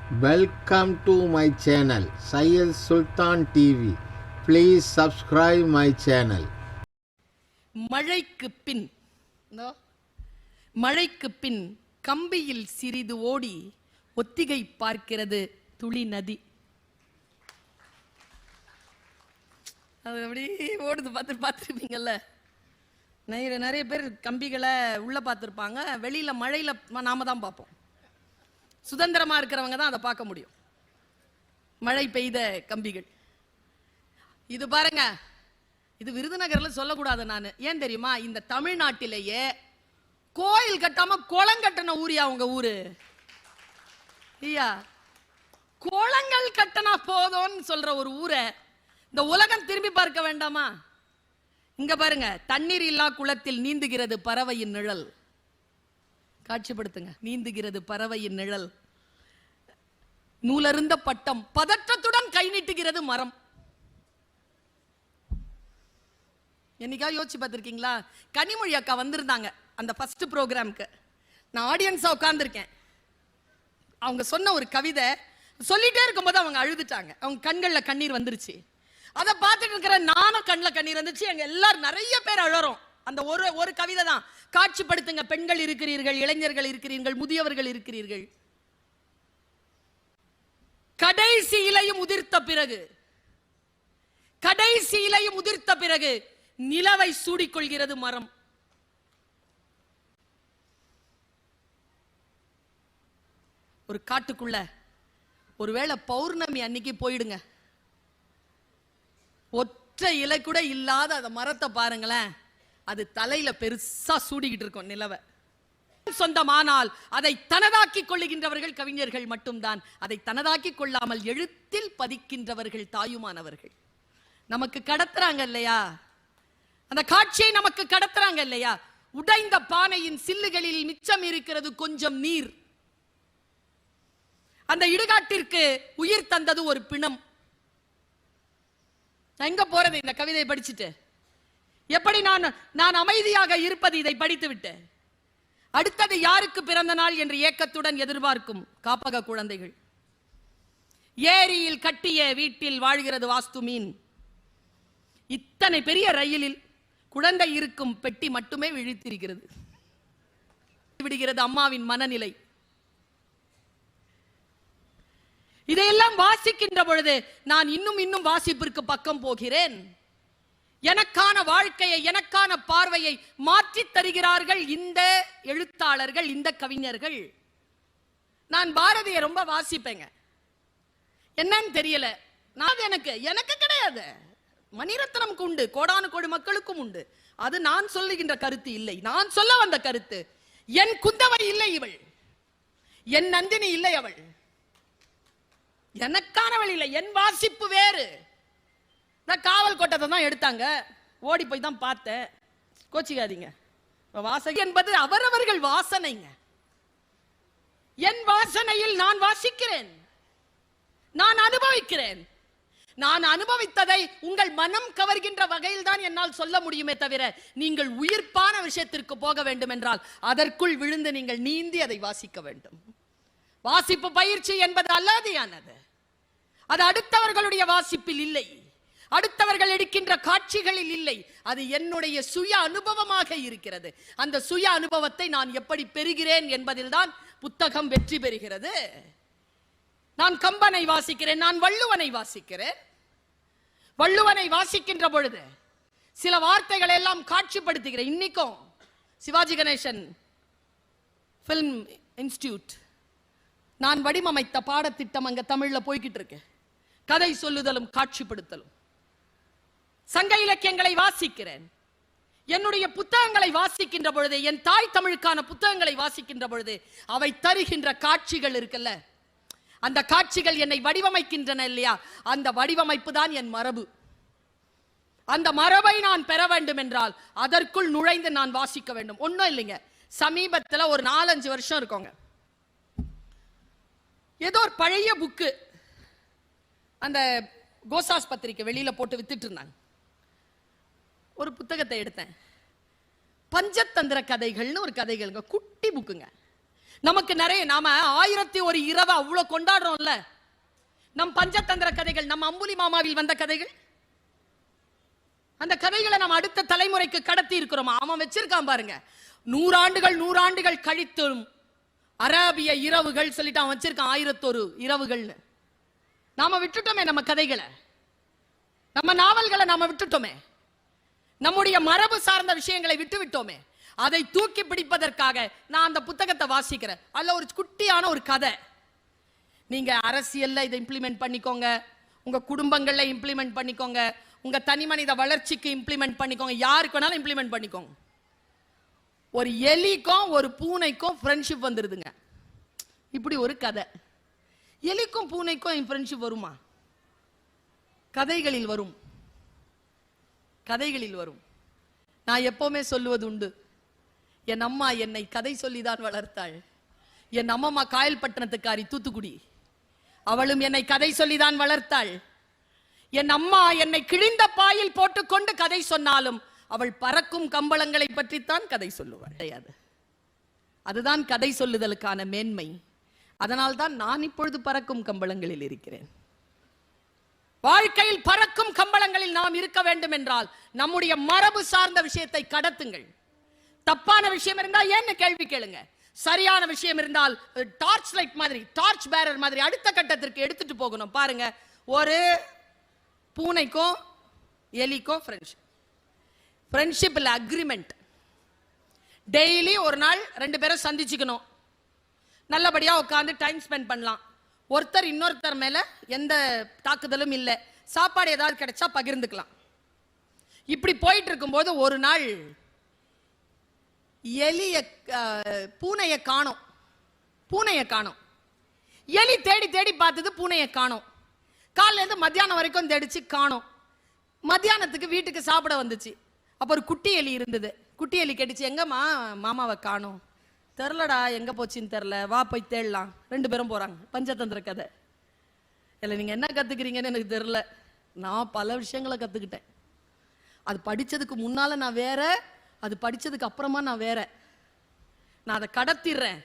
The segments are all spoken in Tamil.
Welcome to my channel, Syed Sultan TV. Please subscribe my channel. மழைக்கு பின் கம்பியில் சிறிது ஓடி ஒத்திகை பார்க்கிறது துளி நதி. அது அப்படி ஓடுது பார்த்துருப்பீங்கல்ல. நிறைய பேர் கம்பிகளை உள்ள பார்த்துருப்பாங்க, வெளியில மழையில நாம தான் பார்ப்போம். சுதந்திரமா இருக்கிறவங்க தான் அதை பார்க்க முடியும். மழை பெய்த கம்பிகள் இது பாருங்க. இது விருதுநகர்ல சொல்லக்கூடாது. நான் ஏன் தெரியுமா? இந்த தமிழ்நாட்டிலேயே கோயில் கட்டாம குளம் கட்டின ஊரியா உங்க ஊரு? ஐயா, குளங்கள் கட்டினா போதும்னு சொல்ற ஒரு ஊரை இந்த உலகம் திரும்பி பார்க்க வேண்டாமா? இங்க பாருங்க, தண்ணீர் இல்லா குளத்தில் நீந்துகிறது பறவையின் நிழல். காட்சிப்படுத்துங்க. நீந்துகிறது பறவையின் நிழல். நூலருந்த பட்டம் பதற்றத்துடன் கை நீட்டுகிறது மரம். என்னைக்காவது யோசிச்சு பார்த்திருக்கீங்களா? கனிமொழி அக்கா வந்திருந்தாங்க அந்த ஃபர்ஸ்ட் ப்ரோக்ராம்க்கு. நான் ஆடியன்ஸா உட்கார்ந்துருக்கேன். அவங்க சொன்ன ஒரு கவிதை சொல்லிட்டே இருக்கும்போது அவங்க அழுதுட்டாங்க. அவங்க கண்கள்ல கண்ணீர் வந்துருச்சு. அதை பார்த்துட்டு இருக்கிற நானும் கண்ணில் கண்ணீர் வந்துச்சு. எங்க எல்லாரும் நிறைய பேர் அழறோம். அந்த ஒரு கவிதை தான். காட்சிப்படுத்துங்க. பெண்கள் இருக்கிறீர்கள், இளைஞர்கள் இருக்கிறீர்கள், முதியவர்கள் இருக்கிறீர்கள். கடைசி இலையும் உதிர்த்த பிறகு நிலவை சூடிக்கொள்கிறது மரம். ஒரு காட்டுக்குள்ள ஒருவேளை பௌர்ணமி அன்னைக்கு போயிடுங்க, ஒற்றை இலை கூட இல்லாத அந்த மரத்தை பாருங்களேன். அது தலையில பெருசா சூடிக்கிட்டு இருக்கும் நிலவை. சொந்தமானால் அதை தனதாக்கி கொள்ளுகின்றவர்கள் கவிஞர்கள் மட்டும்தான். அதை தனதாக்கி கொள்ளாமல் எழுத்தில் பதிக்கின்றவர்கள் தாயுமானவர்கள். நமக்கு கடத்துறாங்க இல்லையா? அந்த காட்சியை நமக்கு கடத்துறாங்க இல்லையா? உடைந்த பானையின் சில்லுகளில் மிச்சம் இருக்கிறது கொஞ்சம் நீர். அந்த இடுகாட்டிற்கு உயிர் தந்தது ஒரு பிணம். எங்க போறது இந்த கவிதையை படிச்சுட்டு? எப்படி நான் அமைதியாக இருப்பது இதை படித்து விட்டு? அடுத்தது யாருக்கு பிறந்த நாள் என்று ஏக்கத்துடன் எதிர்பார்க்கும் காப்பக குழந்தைகள். ஏரியில் கட்டிய வீட்டில் வாழ்கிறது வாஸ்து மீன். இத்தனை பெரிய ரயிலில் குழந்தை இருக்கும் பெட்டி மட்டுமே விழித்திருக்கிறது. விடுகிறது அம்மாவின் மனநிலை. இதையெல்லாம் வாசிக்கின்ற பொழுது நான் இன்னும் வாசிப்பிற்கு பக்கம் போகிறேன். எனக்கான வாழ்க்கையை, எனக்கான பார்வையை மாற்றி தருகிறார்கள் இந்த எழுத்தாளர்கள், இந்த கவிஞர்கள். நான் பாரதியை ரொம்ப வாசிப்பேங்க. என்னன்னு தெரியல, நான் எனக்கு கிடையாது. மணிரத்னம் உண்டு, கோடானு கோடி மக்களுக்கும் உண்டு. அது நான் சொல்லுகின்ற கருத்து இல்லை. நான் சொல்ல வந்த கருத்து, என் குந்தவை இல்லை இவள், என் நந்தினி இல்லை அவள், எனக்கானவள் இல்லை. என் வாசிப்பு வேறு. காவல் கோட்டத்தை தான் எடுத்தாங்க, ஓடி போய் தான் பார்த்தேன். கோச்சிக்காதீங்க. வாசகி என்பது அவரவர்கள் வாசனைங்க. என் வாசனையில் நான் வாசிக்கிறேன், நான் அனுபவிக்கிறேன். நான் அனுபவித்ததை உங்கள் மனம் கவர்கின்ற வகையில் தான் என்னால் சொல்ல முடியுமே தவிர, நீங்கள் உயிர்ப்பான விஷயத்திற்கு போக வேண்டும் என்றால் அதற்குள் விழுந்து நீங்கள் நீந்தி அதை வாசிக்க வேண்டும். வாசிப்பு பயிற்சி என்பது அல்லாதியானது. அது அடுத்தவர்களுடைய வாசிப்பில் இல்லை, அடுத்தவர்கள் எடுக்கின்ற காட்சிகளில் இல்லை. அது என்னுடைய சுய அனுபவமாக இருக்கிறது. அந்த சுய அனுபவத்தை நான் எப்படி பெறுகிறேன் என்பதில் தான் புத்தகம் வெற்றி பெறுகிறது. நான் கம்பனை வாசிக்கிறேன், நான் வள்ளுவனை வாசிக்கிறேன். வள்ளுவனை வாசிக்கின்ற பொழுது சில வார்த்தைகளை எல்லாம் காட்சிப்படுத்துகிறேன். இன்னைக்கும் சிவாஜி கணேசன் பிலிம் இன்ஸ்டிடியூட் நான் வடிவமைத்த பாடத்திட்டம் அங்க தமிழ்ல போய்கிட்டு இருக்கு. கதை சொல்லுதலும் காட்சிப்படுத்தலும். சங்க இலக்கியங்களை வாசிக்கிறேன். என்னுடைய புத்தகங்களை வாசிக்கின்ற பொழுது, என் தாய் தமிழுக்கான புத்தகங்களை வாசிக்கின்ற பொழுது அவை தருகின்ற காட்சிகள் இருக்குல்ல, அந்த காட்சிகள் என்னை வடிவமைக்கின்றன இல்லையா? அந்த வடிவமைப்பு தான் என் மரபு. அந்த மரபை நான் பெற வேண்டும் என்றால் அதற்குள் நுழைந்து நான் வாசிக்க வேண்டும். ஒன்றும் இல்லைங்க, சமீபத்தில் ஒரு 4-5 வருஷம் இருக்கோங்க, ஏதோ ஒரு பழைய புக்கு அந்த கோசாஸ் பத்திரிக்கை வெளியில போட்டு வித்துட்டு இருந்தாங்க. ஒரு புத்தகத்தை எடுத்தேன். பஞ்சதந்திர கதைகள்னு ஒரு கதைகளுங்க, குட்டி புக்குங்க. நமக்கு நிறைய நாம 1001 இரவு அவ்வளவு கொண்டாடுறோம்ல. நம் பஞ்சதந்திர கதைகள், நம் அம்புலி மாமாவில் வந்த கதைகள், அந்த கதைகளை நம்ம அடுத்த தலைமுறைக்கு கடத்தி இருக்கிறோம். அவன் வச்சிருக்கான் பாருங்க, 100 ஆண்டுகள் கழித்தும் அரேபிய இரவுகள் சொல்லிட்டு அவன் வச்சிருக்கான் 1001 இரவுகள்னு. நாம விட்டுட்டோமே நம்ம கதைகளை, நம்ம நாவல்களை நாம விட்டுட்டோமே, நம்முடைய மரபு சார்ந்த விஷயங்களை விட்டு விட்டோமே. அதை தூக்கி பிடிப்பதற்காக நான் அந்த புத்தகத்தை வாசிக்கிறேன். அதுல ஒரு குட்டியான ஒரு கதை. நீங்க அரசியல்ல இதை இம்ப்ளிமெண்ட் பண்ணிக்கோங்க, உங்க குடும்பங்கள்ல இம்ப்ளிமெண்ட் பண்ணிக்கோங்க, உங்க தனி மனித வளர்ச்சிக்கு இம்ப்ளிமெண்ட் பண்ணிக்கோங்க, யாருக்கு வேணாலும் இம்ப்ளிமெண்ட் பண்ணிக்கோங்க. ஒரு எலிக்கும் ஒரு பூனைக்கும் ஃப்ரெண்ட்ஷிப் வந்துருதுங்க. இப்படி ஒரு கதை. எலிக்கும் பூனைக்கும் ஃப்ரெண்ட்ஷிப் வருமா? கதைகளில் வரும், கதைகளில் வரும். நான் எப்பவுமே சொல்லுவது உண்டு, என் அம்மா என்னை கதை சொல்லிதான் வளர்த்தாள். என் அம்மா காயல்பட்டணத்துக்காரி, தூத்துக்குடி. அவளும் என்னை கதை சொல்லிதான் வளர்த்தாள். என் அம்மா என்னை கிழிந்த பாயில் போட்டுக்கொண்டு கதை சொன்னாலும் அவள் பறக்கும் கம்பளங்களை பற்றித்தான் கதை சொல்லுவாள். அதுதான் கதை சொல்லுதலுக்கான மேன்மை. அதனால்தான் நான் இப்பொழுது பறக்கும் கம்பளங்களில் இருக்கிறேன். வாழ்க்கையில் பறக்கும் கம்பளங்களில் நாம் இருக்க வேண்டும் என்றால் நம்முடைய மரபு சார்ந்த விஷயத்தை கடத்துங்கள். தப்பான விஷயம் இருந்தால் ஏன்னு கேள்வி கேளுங்க. சரியான விஷயம் இருந்தால் டார்ச் லைட் மாதிரி, டார்ச் பேரர் மாதிரி அடுத்த கட்டத்திற்கு எடுத்துட்டு போகணும். பாருங்க, ஒரு பூனைக்கும் எலிக்கும் ஃப்ரெண்ட்ஷிப்ல அக்ரிமெண்ட். டெய்லி ஒரு நாள் 2 பேரும் சந்திச்சுக்கணும், நல்லபடியா உட்காந்து டைம் ஸ்பெண்ட் பண்ணலாம். ஒருத்தர் இன்னொருத்தர் மேல எந்த தாக்குதலும் இல்லை, சாப்பாடு ஏதாவது கிடைச்சா பகிர்ந்துக்கலாம். இப்படி போயிட்டு இருக்கும்போது ஒரு நாள் பூனையை காணோம். எலி தேடி தேடி பார்த்தது, பூனையை காணோம். காலையில இருந்து மத்தியானம் வரைக்கும் தேடிச்சு, காணோம். மத்தியானத்துக்கு வீட்டுக்கு சாப்பிட வந்துச்சு. அப்ப ஒரு குட்டி எலி இருந்தது. குட்டி எலி கேட்டுச்சு, எங்கம்மா மாமாவை காணோம்? தெரிலடா, எங்க போச்சுன்னு தெரில, வா போய் தேடலாம். 2 பேரும் போறாங்க. பஞ்சதந்திர கதை. இல்லை, நீங்க என்ன கத்துக்கிறீங்கன்னு எனக்கு தெரியல. நான் பல விஷயங்களை கத்துக்கிட்டேன். அது படிச்சதுக்கு முன்னால நான் வேற, அது படிச்சதுக்கு அப்புறமா நான் வேற. நான் அதை கடத்திடுறேன்,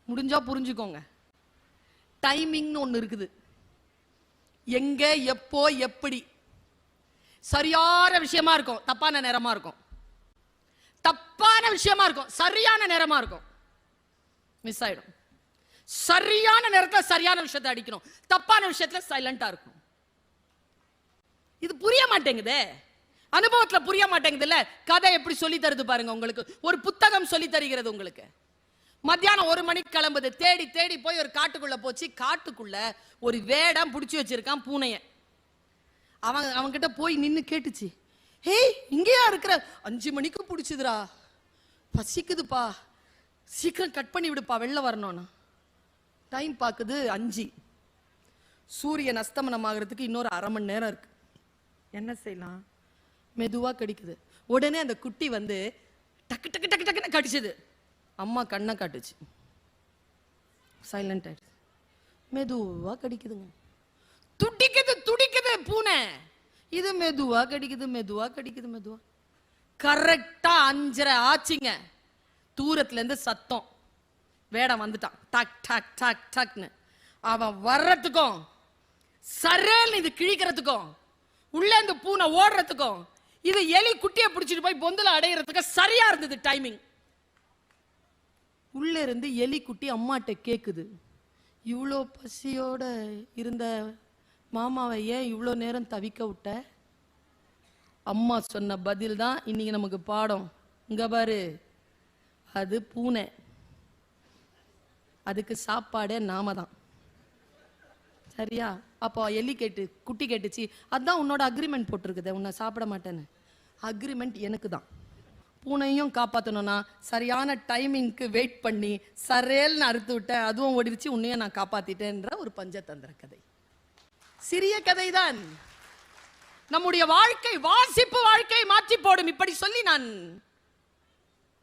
முடிஞ்சா புரிஞ்சுக்கோங்க. டைமிங்னு ஒன்று இருக்குது. எங்க, எப்போ, எப்படி. சரியான விஷயமா இருக்கும், தப்பான நேரமா இருக்கும். தப்பான விஷயமா இருக்கும், சரியான நேரமா இருக்கும். மிஸ் ஆயிடும். சரியான நேரத்தில் சரியான விஷயத்தை அடிக்கணும், தப்பான விஷயத்துல சைலண்டா இருக்கும். இது புரிய மாட்டேங்குதே, அனுபவத்துல புரிய மாட்டேங்குது. இல்ல, கதை எப்படி சொல்லி தருது பாருங்க. உங்களுக்கு ஒரு புத்தகம் சொல்லி தருகிறது. உங்களுக்கு மத்தியானம் 1 மணிக்கு கிளம்புது. தேடி தேடி போய் ஒரு காட்டுக்குள்ள போச்சு. காட்டுக்குள்ள ஒரு வேடம் பிடிச்சி வச்சிருக்கான் பூனைய. அவன்கிட்ட போய் நின்னு கேட்டுச்சு, ஹேய், இங்கேயா இருக்கிற? 5 மணிக்கு பிடிச்சதுரா, பசிக்குதுப்பா, சீக்கிரம் கட் பண்ணி விடுப்பா, வெளில வரணும்னு. டைம் பார்க்குது 5. சூரியன் அஸ்தமனம் ஆகிறதுக்கு இன்னொரு 1/2 மணி நேரம் இருக்கு. என்ன செய்யலாம்? மெதுவா கடிக்குது. உடனே அந்த குட்டி வந்து டக்கு டக்கு டக்கு டக்குன்னு கடிச்சது. அம்மா கண்ணை காட்டுச்சு, சைலண்ட் ஆயிடுச்சு. மெதுவா கடிக்குதுங்க. துடிக்குது பூனை. இது மெதுவா கடிக்குது. கரெக்டா 5:30 ஆச்சுங்க. தூரத்துல இருந்து சத்தம். வேடம் வந்துட்டான். டக் டக் டக் டக்னு. அவன் வர்றதுக்கும் சரேல் இது கிழிக்கிறதுக்கும், உள்ள இருந்து பூனை ஓடுறதுக்கும், இது எலி குட்டியை பிடிச்சிட்டு போய் பொந்துல அடையிறதுக்கு சரியா இருந்தது டைமிங். உள்ள இருந்து எலி குட்டி அம்மாட்ட கேக்குது, இவ்வளோ பசியோட இருந்த மாமாவை ஏன் இவ்வளோ நேரம் தவிக்க விட்ட? அம்மா சொன்ன பதில் தான் இன்னைக்கு நமக்கு பாடம். இங்க பாரு, அது பூனை, அதுக்கு சாப்பாடே நாம தான். சரியா? அப்போ எலி குட்டி கேட்டுச்சு, அதான் உன்னோட அக்ரிமெண்ட் போட்டிருக்குது, உன்னை சாப்பிட மாட்டேன்னு. அக்ரிமெண்ட் எனக்கு தான். பூனையும் காப்பாற்றணும்னா சரியான டைமிங்க்கு வெயிட் பண்ணி சரேல்னு அறுத்து விட்டேன், அதுவும் ஓடிடுச்சு, உன்னையும் நான் காப்பாத்திட்டேன்ற ஒரு பஞ்சதந்திர கதை. சிறிய கதை தான். நம்முடைய வாழ்க்கை, வாசிப்பு வாழ்க்கை மாற்றி போடும். இப்படி சொல்லி நான்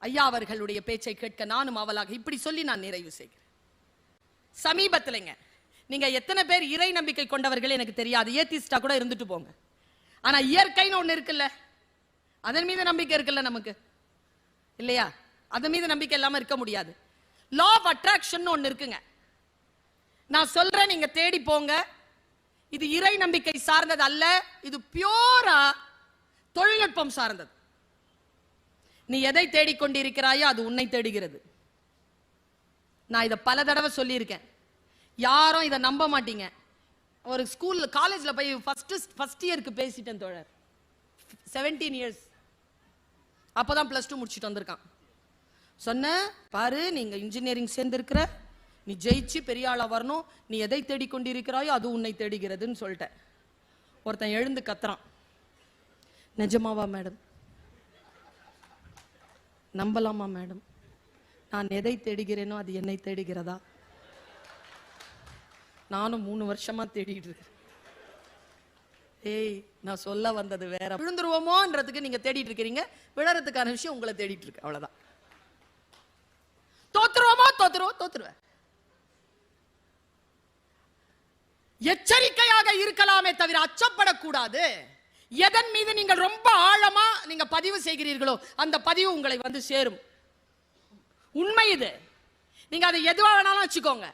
ஐயா அவர்களுடைய பேச்சை கேட்க நானும் அவளாக இப்படி சொல்லி நான் நிறைவு செய்கிறேன். சமீபத்திலங்க, நீங்க எத்தனை பேர் இறை நம்பிக்கை கொண்டவர்கள் எனக்கு தெரியாது, ஏத்திஸ்டா கூட இருந்துட்டு போங்க. ஆனா இயற்கைன்னு ஒண்ணு இருக்குல்ல, அதன் மீது நம்பிக்கை இருக்குல்ல நமக்கு, இல்லையா? அதன் மீது நம்பிக்கை இல்லாம இருக்க முடியாது. லா ஆஃப் அட்ராக்ஷன் ஒன்னு இருக்குங்க. நான் சொல்றேன், நீங்க தேடி போங்க. இது இறை நம்பிக்கை சார்ந்தது அல்ல, இது பியூரா தொழில்நுட்பம் சார்ந்தது. நீ எதை தேடிக்கொண்டிருக்கிறாயோ அது உன்னை தேடுகிறது. நான் இதை பல தடவை சொல்லியிருக்கேன், யாரும் இதை நம்ப மாட்டீங்க. ஒரு ஸ்கூல்ல காலேஜ்ல போய் ஃபர்ஸ்ட் இயருக்கு பேசிட்டேன் தோழர், 17 இயர்ஸ், அப்பதான் +2 முடிச்சுட்டு வந்திருக்கான். சொன்ன பாரு, நீங்க இன்ஜினியரிங் சேர்ந்திருக்கிற, நீ ஜெயிச்சு பெரிய ஆளா வரணும், நீ எதை தேடிக்கொண்டிருக்கிறாயோ அது உன்னை தேடுகிறதுன்னு சொல்லிட்டேன். ஒருத்தன் எழுந்து கத்துறான், நிஜமாவா மேடம், நம்பலாமா மேடம், நான் எதை தேடுகிறேனோ அது என்னை தேடுகிறதா? நானும் 3 வருஷமா தேடிட்டு இருக்கேன். ஏய், நான் சொல்ல வந்தது வேற. விழுந்துருவோமோன்றதுக்கு நீங்க தேடிட்டு இருக்கிறீங்க, விழறதுக்கான விஷயம் உங்களை தேடிட்டு இருக்கு, அவ்வளவுதான். தோத்துருவோமோ, தோத்துருவேன். எச்சரிக்கையாக இருக்கலாமே தவிர அச்சப்படக்கூடாது. எதன் மீது நீங்கள் ரொம்ப ஆழமா நீங்க பதிவு செய்கிறீர்களோ அந்த பதிவு உங்களை வந்து சேரும். உண்மை இது. நீங்க அதை எதுவா வேணாலும் வச்சுக்கோங்க.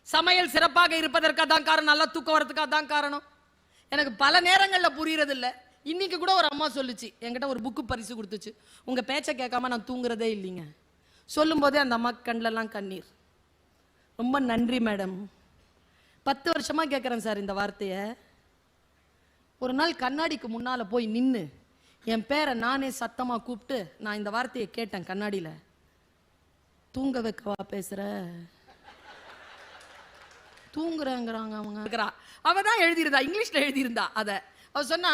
சமையல் சிறப்பாக இருப்பதற்கு அதான் காரணம், நல்லா தூக்கம் வரதுக்கு அதான் காரணம். எனக்கு பல நேரங்களில் புரியறது இல்லை. இன்னைக்கு கூட ஒரு அம்மா சொல்லுச்சு, என்கிட்ட ஒரு புக்கு பரிசு கொடுத்துச்சு, உங்க பேச்சை கேட்காம நான் தூங்குறதே இல்லைங்க. சொல்லும் போதே அந்த அம்மா கண்ணிலெல்லாம் கண்ணீர். ரொம்ப நன்றி மேடம். 10 வருஷமா கேட்கிறேன் சார் இந்த வார்த்தைய. ஒரு நாள் கண்ணாடிக்கு முன்னால போய் நின்று என் பேரை நானே சத்தமா கூப்பிட்டு நான் இந்த வார்த்தையை கேட்டேன் கண்ணாடியில. தூங்க வைக்கவா பேசுற? தூங்குறேங்கிறாங்க அவங்க. அவதான் எழுதியிருந்தா, இங்கிலீஷ்ல எழுதியிருந்தா. அவ சொன்னா,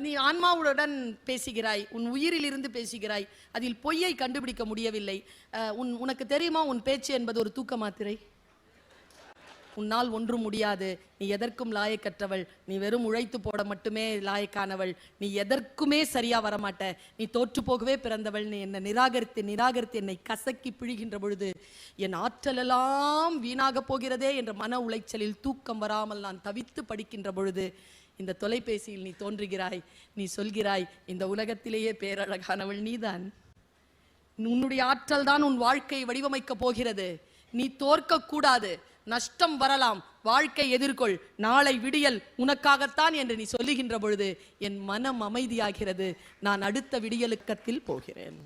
நீ ஆன்மாவுடன் பேசுகிறாய், உன் உயிரில் இருந்து பேசுகிறாய், அதில் பொய்யை கண்டுபிடிக்க முடியவில்லை. உனக்கு தெரியுமா உன் பேச்சு என்பது ஒரு தூக்க மாத்திரை, உன்னால் ஒன்றும் முடியாது, நீ எதற்கும் லாயக்கற்றவள், நீ வெறும் உழைத்து போட மட்டுமே லாயக்கானவள், நீ எதற்குமே சரியா வரமாட்ட, நீ தோற்று போகவே பிறந்தவள், நீ என்னை நிராகரித்து என்னை கசக்கி பிழிகின்ற பொழுது என் ஆற்றலெல்லாம் வீணாக போகிறதே என்ற மன உளைச்சலில் தூக்கம் வராமல் நான் தவித்து படிக்கின்ற பொழுது இந்த தொலைபேசியில் நீ தோன்றுகிறாய். நீ சொல்கிறாய், இந்த உலகத்திலேயே பேரழகானவள் நீதான், உன்னுடைய ஆற்றல் தான் உன் வாழ்க்கையை வடிவமைக்க போகிறது, நீ தோற்க கூடாது, நஷ்டம் வரலாம், வாழ்க்கை எதிர்கொள், நாளை விடியல் உனக்காகத்தான் என்று நீ சொல்லுகின்ற பொழுது என் மனம் அமைதியாகிறது. நான் அடுத்த விடியலுக்கத்தில் போகிறேன்.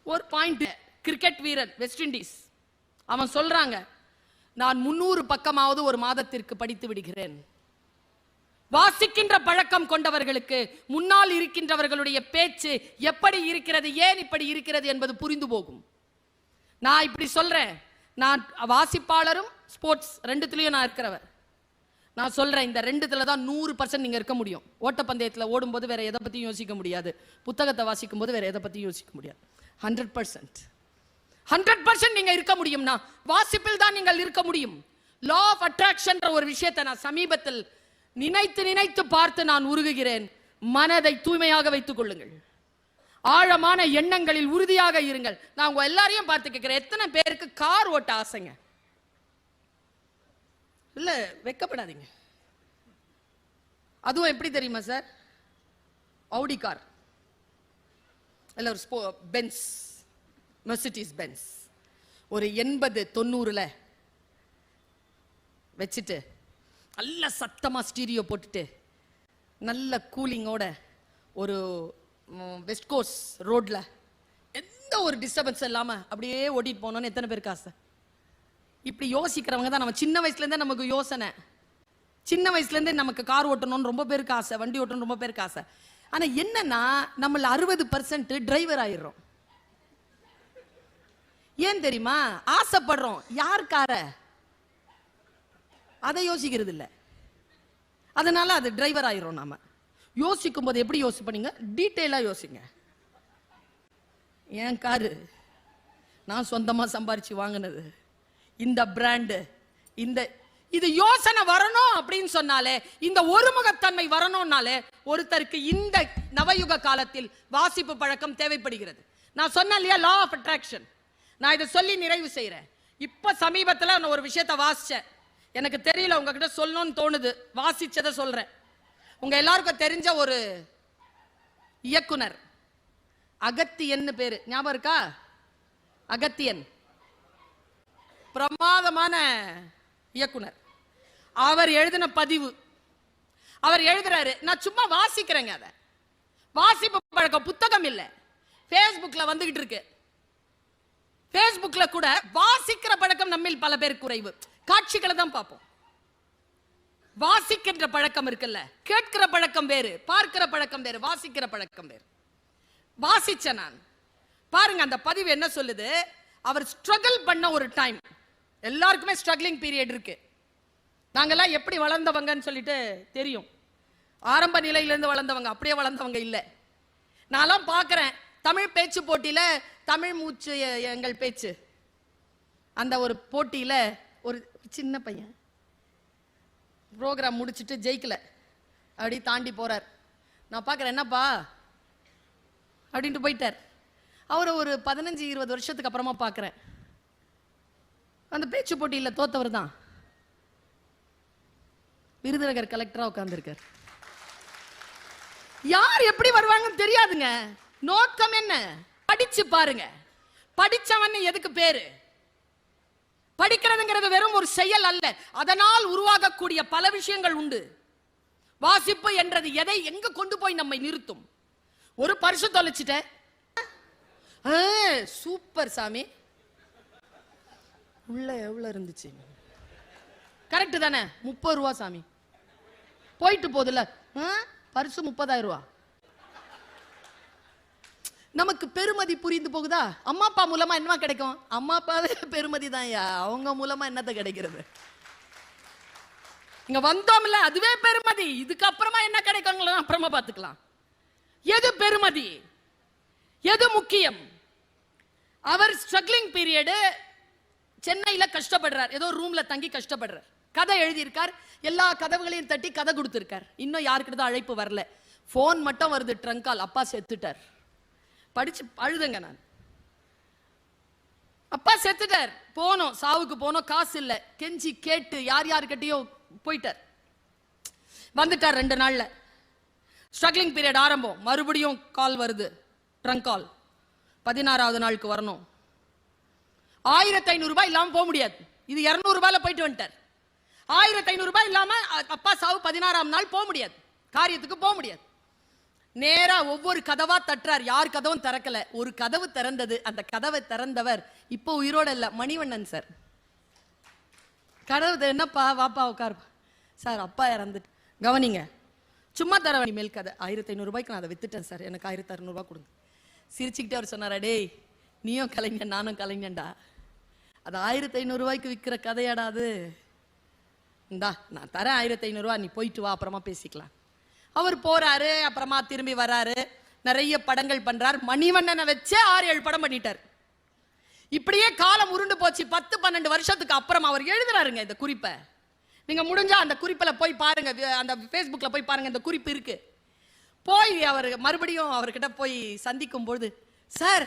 ஒரு பாயிண்ட், கிரிக்கெட் வீரன் வெஸ்ட் இண்டீஸ், அவன் சொல்றாங்க, நான் 300 பக்கமாவது ஒரு மாதத்திற்கு படித்து விடுகிறேன். வாசிக்கின்ற பழக்கம் கொண்டவர்களுக்கு முன்னால் இருக்கின்றவர்களுடைய பேச்சு எப்படி இருக்கிறது, ஏன் இப்படி இருக்கிறது என்பது புரிந்து போகும். நான் இப்படி சொல்றேன், நான் வாசிப்பாளரும் ஸ்போர்ட்ஸ் ரெண்டுத்துலயும் நான் இருக்கிறவர். நான் சொல்றேன், இந்த ரெண்டுத்துல தான் 100% நீங்க இருக்க முடியும். ஓட்டப்பந்தயத்தில் ஓடும்போது வேற எதை பத்தியும் யோசிக்க முடியாது, புத்தகத்தை வாசிக்கும் போது வேற எதை பத்தியும் யோசிக்க முடியாது. 100% நீங்க இருக்க முடியும்னா வாசிப்பில் தான் நீங்கள் இருக்க முடியும். லா ஆஃப் அட்ராக்ஷன் ஒரு விஷயத்தை நான் சமீபத்தில் நினைத்து பார்த்து நான் உருகுகிறேன். மனதை தூய்மையாக வைத்துக் கொள்ளுங்கள், ஆழமான எண்ணங்களில் உறுதியாக இருங்கள். நான் உங்க எல்லாரையும் பார்த்து கேட்கிறேன், எத்தனை பேருக்கு கார் ஓட்ட ஆசைங்க? இல்ல, வெக்கப்படாதீங்க. அதுவும் எப்படி தெரியுமா சார், ஆடி கார் இல்ல ஒரு பென்ஸ், மெர்சிடிஸ் பென்ஸ் ஒரு 80-90ல வச்சுட்டு நல்ல சத்தமா ஸ்டீரியோ போட்டுட்டு நல்ல கூலிங்கோட ஒரு வெஸ்ட் கோஸ்ட் ரோட்ல எந்த ஒரு டிஸ்டர்பன்ஸ் இல்லாம அப்படியே ஓட்டிட்டு போனோம்னு எத்தனை பேருக்கு ஆசை? இப்படி யோசிக்கிறவங்க தான். நம்ம சின்ன வயசுல இருந்தே நமக்கு யோசனை, சின்ன வயசுல இருந்தே நமக்கு கார் ஓட்டணும்னு ரொம்ப பேருக்கு ஆசை, வண்டி ஓட்டணும் ரொம்ப பேருக்கு ஆசை. ஆனா என்னன்னா, நம்மள 60% டிரைவர் ஆயிடுறோம். ஏன் தெரியுமா? ஆசைப்படுறோம். யார் கார அதை யோசிக்கிறது இல்லை, அதனால அது டிரைவர் ஆயிரும். நாம யோசிக்கும் போது எப்படி யோசிப்பீங்க? டீட்டெயிலா யோசிங்க. என் காரு நான் சொந்தமா சம்பாரிச்சு வாங்கினது, இந்த பிராண்டு, இது யோசனை வரணும் அப்படின்னு சொன்னாலே, இந்த ஒருமுகத்தன்மை வரணும்னாலே ஒருத்தருக்கு இந்த நவயுக காலத்தில் வாசிப்பு பழக்கம் தேவைப்படுகிறது. நான் சொன்னேன் இல்லையா, லா ஆஃப் அட்ராக்ஷன். நான் இதை சொல்லி நிறைவு செய்யறேன். இப்ப சமீபத்தில் நான் ஒரு விஷயத்தை வாசிச்சேன், எனக்கு தெரியல, உங்ககிட்ட சொல்லணும்னு தோணுது, வாசிச்சதை சொல்றேன். உங்க எல்லாருக்கும் தெரிஞ்ச ஒரு இயக்குனர் அகத்தியன்னு பேரு, ஞாபகம் இருக்கா? அகத்தியன் பிரமாதமான இயக்குனர். அவர் எழுதின பதிவு, அவர் எழுதுறாரு, நான் சும்மா வாசிக்கிறேங்க. அத வாசிப்பு பழக்கம் புத்தகம் இல்ல, பேஸ்புக்ல வந்துகிட்டு இருக்கு. பேஸ்புக்ல கூட வாசிக்கிற பழக்கம் நம்மில் பல பேர் குறைவு. காட்சிகளை தான் பார்ப்போம். வாசிக்கின்ற பழக்கம் இருக்குல்ல, கேட்கிற பழக்கம் வேறு, பார்க்கிற பழக்கம் வேறு, வாசிக்கிற பழக்கம் வேறு. வாசிச்ச நான் பாருங்க, அந்த பதிவு என்ன சொல்லுது. அவர் ஸ்ட்ரகிள் பண்ண ஒரு டைம், எல்லாருக்குமே ஸ்ட்ரகிளிங் பீரியட் இருக்கு. நாங்கெல்லாம் எப்படி வளர்ந்தவங்கன்னு சொல்லிட்டு தெரியும். ஆரம்ப நிலையிலிருந்து வளர்ந்தவங்க, அப்படியே வளர்ந்தவங்க இல்லை. நான்லாம் பார்க்குறேன் தமிழ் பேச்சு போட்டியில, தமிழ் மூச்சு எங்கள் பேச்சு, அந்த ஒரு போட்டியில ஒரு சின்ன பையன் ப்ரோக்ராம் முடிச்சுட்டு ஜெயிக்கல, அப்படி தாண்டி போறார். நான் பார்க்குறேன், என்னப்பா அப்படின்ட்டு போயிட்டார். அவரை ஒரு 15-20 வருஷத்துக்கு அப்புறமா பார்க்குறேன். அந்த பேச்சு போட்டியில் தோத்தவர் தான் விருதுநகர் கலெக்டரா உட்கார்ந்துருக்கார். யார் எப்படி வருவாங்கன்னு தெரியாதுங்க. நோக்கம் என்ன? படிச்சு பாருங்க. படிச்சவன் எதுக்கு பேரு? படிக்கிறதுங்கிறது வெறும் ஒரு செயல் அல்ல, அதனால் உருவாகக்கூடிய பல விஷயங்கள் உண்டு. வாசிப்பு என்றது எதை எங்க கொண்டு போய் நம்மை நிறுத்தும்? ஒரு பரிசு தொலைச்சிட்ட, சூப்பர் சாமி, உள்ள எவ்வளவு இருந்துச்சு, கரெக்ட் தானே, 30 ரூபா சாமி, போயிட்டு போதுல, பரிசு 30,000 ரூபா. நமக்கு பெருமதி புரிந்து போகுதா? அம்மா அப்பா மூலமா என்ன கிடைக்கும்? அம்மா அப்பாவே பெருமதி தான். அவங்க மூலமா என்னத்த கிடைக்கிறது? இங்க வந்தோம்ல, அதுவே பெருமதி. இதுக்கு அப்புறமா என்ன கிடைக்கும் அப்புறமா பார்த்துக்கலாம். எது பெருமதி, எது முக்கியம்? அவர் ஸ்ட்ரகிளிங் பீரியடு, சென்னையில கஷ்டப்படுறார், ஏதோ ரூம்ல தங்கி கஷ்டப்படுறார். கதை எழுதியிருக்கார், எல்லா கதவுகளையும் தட்டி கதை கொடுத்திருக்கார். இன்னும் யாருக்கிட்ட தான் அழைப்பு வரல, போன் மட்டும் வருது, ட்ரங்க் கால், அப்பா செத்துட்டார். படிச்சு அழுதுங்க நான். அப்பா செத்துட்டார், போனோம், சாவுக்கு போனோம், காசு இல்ல, கெஞ்சி கேட்டு யார் யாருக்கிட்டையோ போயிட்டார். வந்துட்டார் 2 நாள்ல. ஸ்ட்ரகிளிங் பீரியட் ஆரம்பம். மறுபடியும் கால் வருது, ட்ரங்க் கால். 16வது நாளுக்கு வரணும். 1500 ரூபாய் இல்லாம போக முடியாது. இது 200 ரூபாயில போயிட்டு வந்துட்டார். 1500 ரூபாய் இல்லாம அப்பா சாவு 16ஆம் நாள் போக முடியாது, காரியத்துக்கு போக முடியாது. நேரா ஒவ்வொரு கதவா தட்டுறார், யார் கதவும் திறக்கல. ஒரு கதவு திறந்தது. அந்த கதவை திறந்தவர் இப்போ உயிரோட இல்ல, மணிவண்ணன் சார். கதவு, என்னப்பா வாப்பா உட்கார். சார் அப்பா இறந்துட்டு. கவனிங்க, சும்மா தர மேல் கதை. 1500 ரூபாய்க்கு நான் அதை வித்துட்டேன் சார், எனக்கு 1600 ரூபாய் கொடுங்க. சிரிச்சுக்கிட்டே அவர் சொன்னாரா, டேய் நீயும் கலைஞன் நானும் கலைஞன்டா, அது 1500 ரூபாய்க்கு விற்கிற கதையாடா அது. இந்தா நான் தரேன் 1500 ரூபாய், நீ போயிட்டு வா, அப்புறமா பேசிக்கலாம். அவர் போறாரு, அப்புறமா திரும்பி வராரு, நிறைய படங்கள் பண்றார். மணிவண்ணனை வச்சே 6-7 படம் பண்ணிட்டார். இப்படியே காலம் உருண்டு போச்சு. 10-12 வருஷத்துக்கு அப்புறம் அவர் எழுதுறாருங்க இந்த குறிப்பை. நீங்க முடிஞ்சா அந்த குறிப்பில் போய் பாருங்க, அந்த ஃபேஸ்புக்கில் போய் பாருங்க, இந்த குறிப்பு இருக்கு. போய் அவர் மறுபடியும் அவர்கிட்ட போய் சந்திக்கும் பொழுது, சார்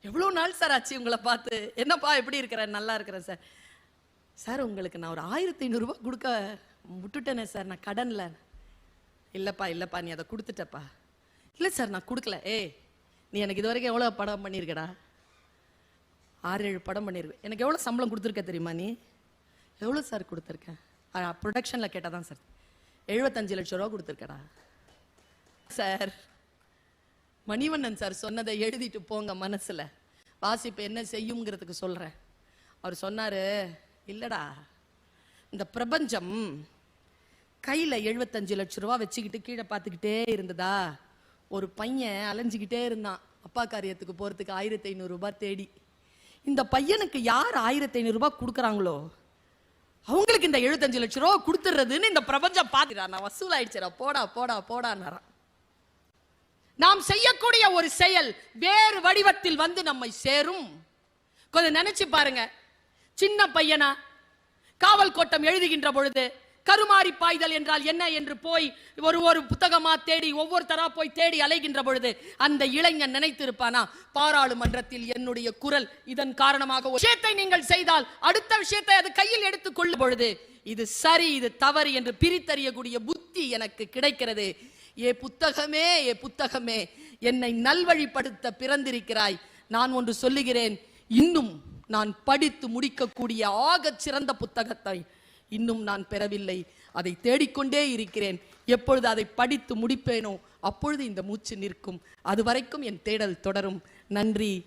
எவ்வளோ நாள் சார் ஆச்சு உங்களை பார்த்து, என்னப்பா எப்படி இருக்கிறேன்? நல்லா இருக்கிறேன் சார். சார் உங்களுக்கு நான் ஒரு 1500 ரூபாய் கொடுக்க விட்டுட்டேனே சார், நான் கடன்ல. இல்லைப்பா இல்லைப்பா நீ அதை கொடுத்துட்டப்பா. இல்லை சார் நான் கொடுக்கல. நீ எனக்கு இது வரைக்கும் எவ்வளோ படம் பண்ணியிருக்கடா? 6-7 படம் பண்ணியிருக்கேன். எனக்கு எவ்வளோ சம்பளம் கொடுத்துருக்க தெரியுமா? நீ எவ்வளோ சார் கொடுத்துருக்கேன்? ப்ரொடக்ஷனில் கேட்டால் தான் சார் 75 லட்சம் ரூபா கொடுத்துருக்கடா. சார் மணிவண்ணன் சார் சொன்னதை எழுதிட்டு போங்க மனசில், வாசிப்பு என்ன செய்யுங்கிறதுக்கு சொல்கிறேன். அவர் சொன்னார், இல்லைடா இந்த பிரபஞ்சம் கையில் 75 லட்சம் ரூபா வச்சுக்கிட்டு கீழே பார்த்துக்கிட்டே இருந்ததா. ஒரு பையன் அலைஞ்சிக்கிட்டே இருந்தான் அப்பா காரியத்துக்கு போகிறதுக்கு 1500 ரூபாய் தேடி. இந்த பையனுக்கு யார் 1500 ரூபாய் கொடுக்குறாங்களோ அவங்களுக்கு இந்த 75 லட்சம் ரூபா கொடுத்துறதுன்னு இந்த பிரபஞ்சம் பார்த்துடா. நான் வசூல் ஆயிடுச்சுடா, போடா போடா போடான்னாரான். நாம் செய்யக்கூடிய ஒரு செயல் வேறு வடிவத்தில் வந்து நம்மை சேரும். கொஞ்சம் நினைச்சு பாருங்க. சின்ன பையனா காவல் கோட்டம் எழுதுகின்ற பொழுது கருமாரி பாய்தல் என்றால் என்ன என்று போய் ஒரு புத்தகமா தேடி ஒவ்வொருத்தரா போய் தேடி அலைகின்ற பொழுது அந்த இளைஞன் நினைத்திருப்பானா, பாராளுமன்றத்தில் என்னுடைய குரல் இதன் காரணமாக விஷயத்தை நீங்கள் செய்தால் அடுத்த விஷயத்தை அது கையில் எடுத்துக் கொள்ளும் பொழுது இது சரி இது தவறு என்று பிரித்தறியக்கூடிய புத்தி எனக்கு கிடைக்கிறது. ஏ புத்தகமே, ஏ புத்தகமே, என்னை நல்வழிப்படுத்த பிறந்திருக்கிறாய். நான் ஒன்று சொல்லுகிறேன், இன்னும் நான் படித்து முடிக்கக்கூடிய ஆகச் சிறந்த புத்தகத்தை இன்னும் நான் பெறவில்லை. அதை தேடிக்கொண்டே இருக்கிறேன். எப்பொழுது அதை படித்து முடிப்பேனோ அப்பொழுது இந்த மூச்சு நிற்கும். அதுவரைக்கும் என் தேடல் தொடரும். நன்றி.